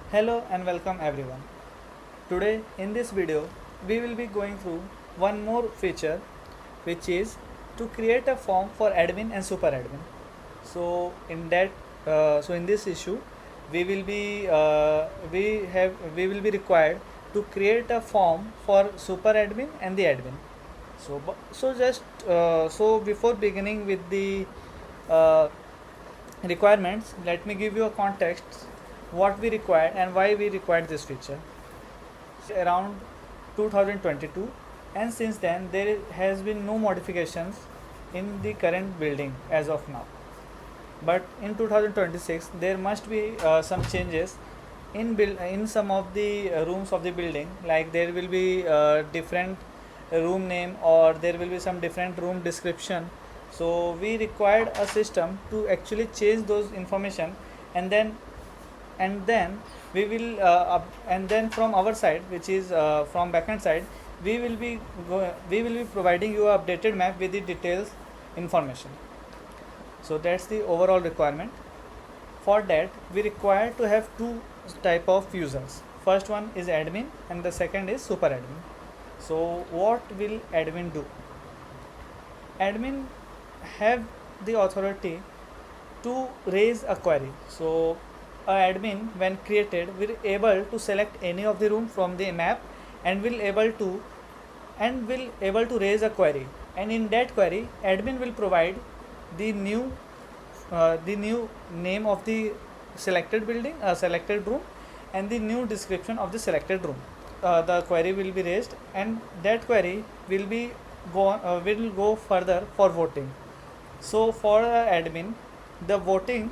Hello and welcome everyone. Today in this video we will be going through one more feature, which is to create a form for admin and super admin. So in this issue we will be we will be required to create a form for super admin and the admin. So before beginning with the uh, requirements, let me give you a context what we required and why we required this feature. Around 2022, and since then there has been no modifications in the current building as of now, but in 2026 there must be some changes in some of the rooms of the building, like there will be different room name, or there will be some different room description. So we required a system to actually change those information, and then we will and then from our side, which is from backend side, we will be providing you a updated map with the details information. So that's the overall requirement. For that we require to have two type of users. First one is admin and the second is super admin. So what will admin do? Admin have the authority to raise a query. So a admin when created will able to select any of the room from the map and will able to raise a query, and in that query admin will provide the new name of the selected building, selected room, and the new description of the selected room. The query will be raised, and that query will go further for voting. So for admin, the voting,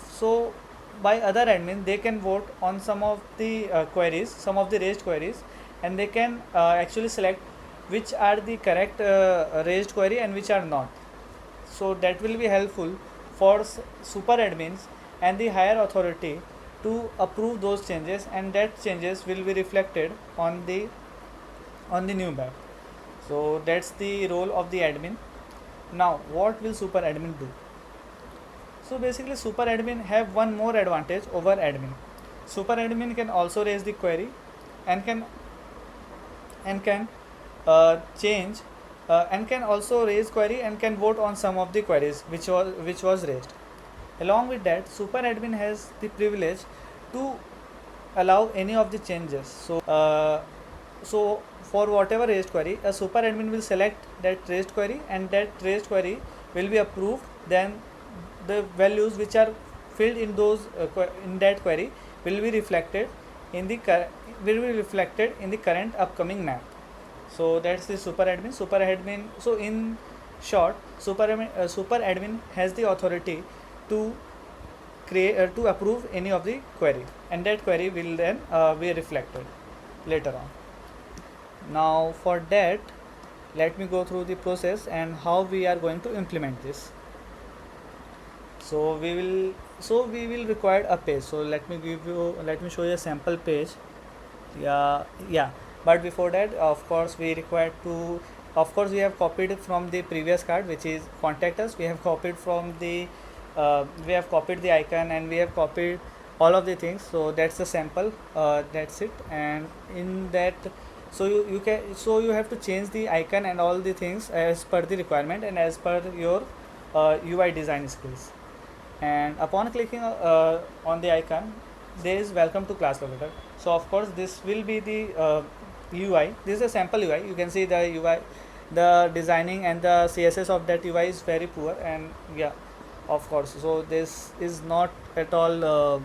so by other admin they can vote on some of the queries, some of the raised queries, and they can actually select which are the correct raised query and which are not. So that will be helpful for super admins and the higher authority to approve those changes, and that changes will be reflected on the new map. So that's the role of the admin. Now what will super admin do? So basically super admin have one more advantage over admin. Super admin can also raise the query and can change and can also raise query and can vote on some of the queries which was raised. Along with that, super admin has the privilege to allow any of the changes. So for whatever raised query, a super admin will select that raised query, and that raised query will be approved. Then the values which are filled in those in that query will be reflected in the current upcoming map. So that's the super admin. So in short, super admin has the authority to create to approve any of the query, and that query will then be reflected later on. Now for that, let me go through the process and how we are going to implement this. So we will require a page. So let me show you a sample page. Yeah, but before that, of course we have copied from the previous card, which is contact us. We have copied the icon, and we have copied all of the things. So that's the sample, that's it. And in that, so you have to change the icon and all the things as per the requirement and as per your UI design skills. And upon clicking on the icon, there is welcome to ClassLocator. So of course this will be the UI. This is a sample UI. You can see the UI, the designing and the CSS of that UI is very poor, and yeah, of course, so this is not at all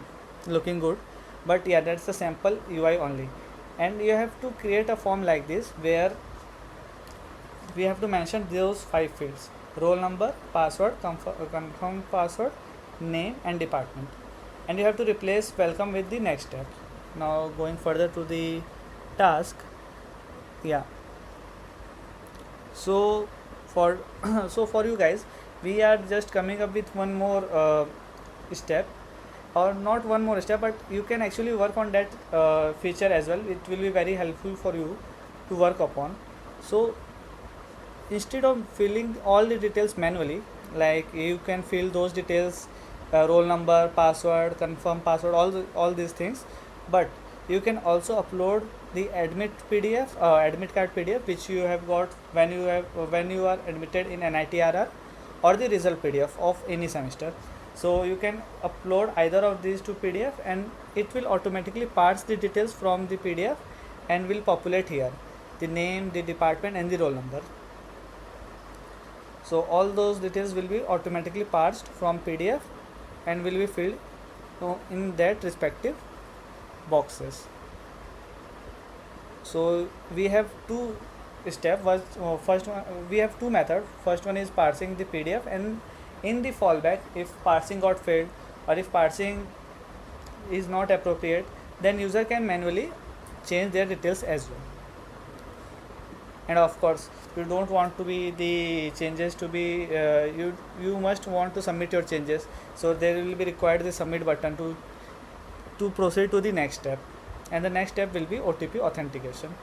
looking good, but yeah, that's the sample UI only. And you have to create a form like this, where we have to mention those 5 fields: roll number, password, confirm password, name, and department. And you have to replace welcome with the next step. Now going further to the task, yeah, so for for you guys, we are just coming up with one more step, or not one more step, but you can actually work on that feature as well. It will be very helpful for you to work upon. So instead of filling all the details manually, like you can fill those details roll number, password, confirm password, all these things. But you can also upload the admit card PDF which you have got when you are admitted in NITRR, or the result PDF of any semester. So you can upload either of these two PDF, and it will automatically parse the details from the PDF and will populate here the name, the department, and the roll number. So all those details will be automatically parsed from PDF and will be filled in that respective boxes. So we have two steps. First one, we have two methods. First one is parsing the PDF, and in the fallback, if parsing got failed or if parsing is not appropriate, then user can manually change their details as well. And of course, you don't want to be the changes to be you must want to submit your changes, so there will be required the submit button to proceed to the next step, and the next step will be OTP authentication.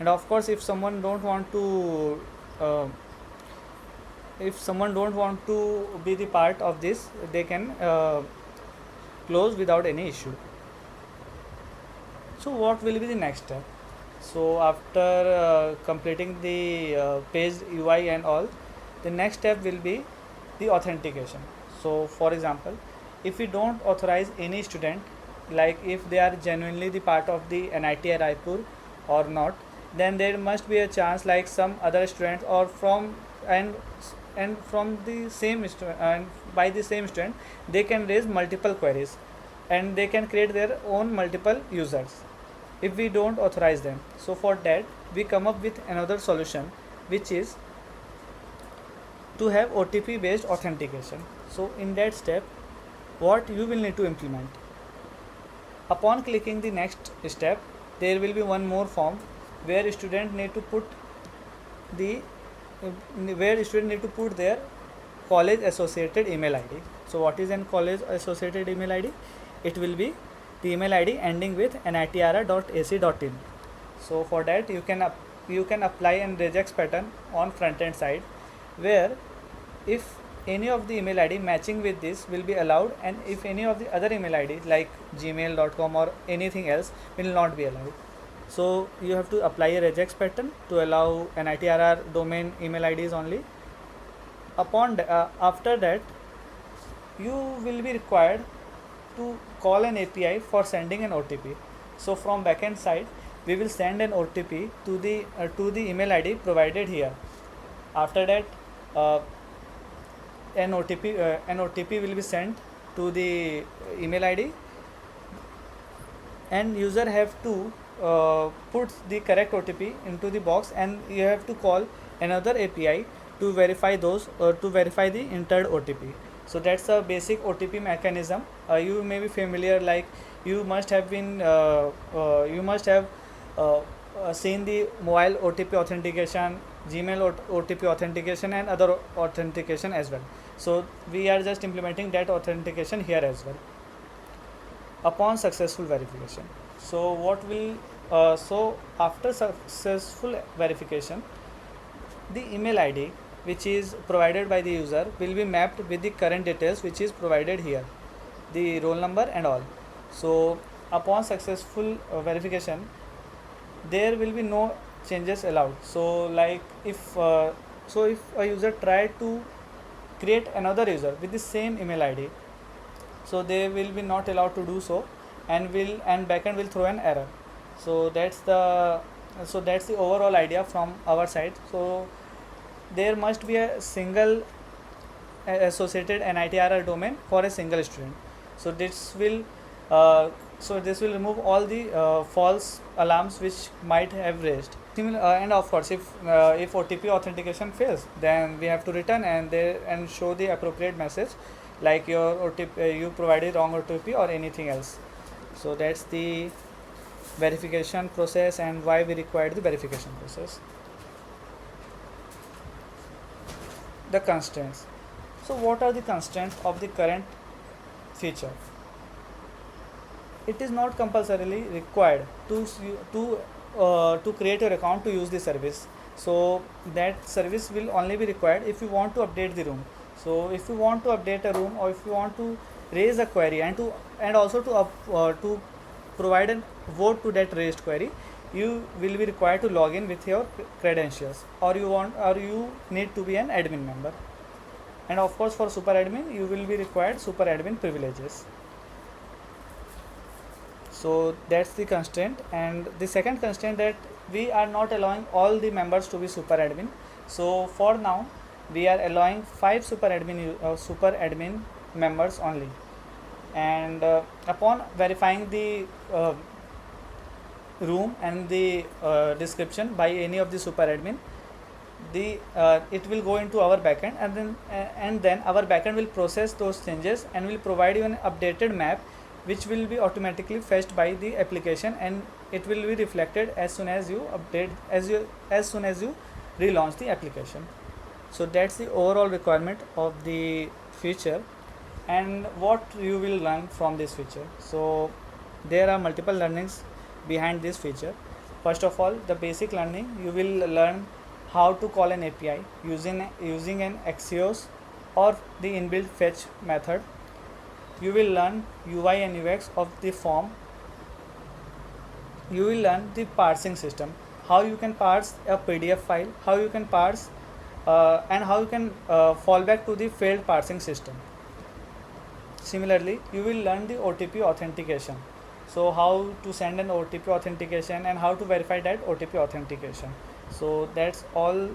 And of course, if someone don't want to be the part of this, they can close without any issue. So what will be the next step? So after completing the page UI and all, the next step will be the authentication. So for example, if we don't authorize any student, like if they are genuinely the part of the NIT Raipur or not, then there must be a chance like some other students or from the same student, and by the same student they can raise multiple queries and they can create their own multiple users if we don't authorize them. So for that we come up with another solution, which is to have OTP based authentication. So in that step, what you will need to implement, upon clicking the next step, there will be one more form where student need to put their college associated email ID. So what is an college associated email ID? It will be the email ID ending with nitrr.ac.in. So for that you can apply an regex pattern on front end side, where if any of the email ID matching with this will be allowed, and if any of the other email ID like gmail.com or anything else will not be allowed. So you have to apply a regex pattern to allow NITRR domain email IDs only. After that, you will be required to call an API for sending an OTP. So from backend side, we will send an OTP to the email ID provided here. After that, an OTP will be sent to the email ID, and user have to put the correct OTP into the box, and you have to call another API to verify the entered OTP. So that's a basic OTP mechanism. You may be familiar, like you must have seen the mobile OTP authentication, Gmail OTP authentication, and other authentication as well. So we are just implementing that authentication here as well. Upon successful verification, so after successful verification, the email ID which is provided by the user will be mapped with the current details which is provided here, the roll number and all. So upon successful verification, there will be no changes allowed. So like if a user try to create another user with the same email ID, so they will be not allowed to do so, and backend will throw an error. So that's the overall idea from our side. So there must be a single associated NITRR domain for a single student. So this will remove all the false alarms which might have raised. And of course, if OTP authentication fails, then we have to return and show the appropriate message, like your OTP, you provided wrong OTP or anything else. So that's the verification process and why we required the verification process. The constraints. So what are the constraints of the current feature? It is not compulsorily required to create your account to use the service. So that service will only be required if you want to update the room. So if you want to update a room, or if you want to raise a query, and also to provide a vote to that raised query, you will be required to log in with your credentials, or you need to be an admin member. And of course, for super admin, you will be required super admin privileges. So that's the constraint. And the second constraint, that we are not allowing all the members to be super admin. So for now, we are allowing 5 super admin members only. And upon verifying the room and the description by any of the super admin, it will go into our backend, and then our backend will process those changes and will provide you an updated map, which will be automatically fetched by the application, and it will be reflected as soon as you relaunch the application. So that's the overall requirement of the feature, and what you will learn from this feature. So there are multiple learnings behind this feature. First of all, the basic learning, you will learn how to call an API using an Axios or the inbuilt fetch method. You will learn UI and UX of the form. You will learn the parsing system, how you can parse a PDF file, how you can parse and how you can fall back to the failed parsing system. Similarly, you will learn the OTP authentication. So how to send an OTP authentication and how to verify that OTP authentication. So that's all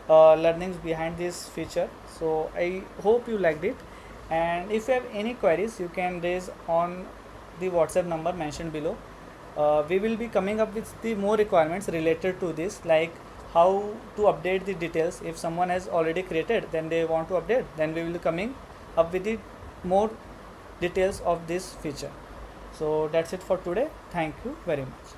learnings behind this feature. So I hope you liked it, and if you have any queries, you can raise on the WhatsApp number mentioned below. We will be coming up with the more requirements related to this, like how to update the details. If someone has already created, then they want to update, then we will be coming up with the more details of this feature. So that's it for today. Thank you very much.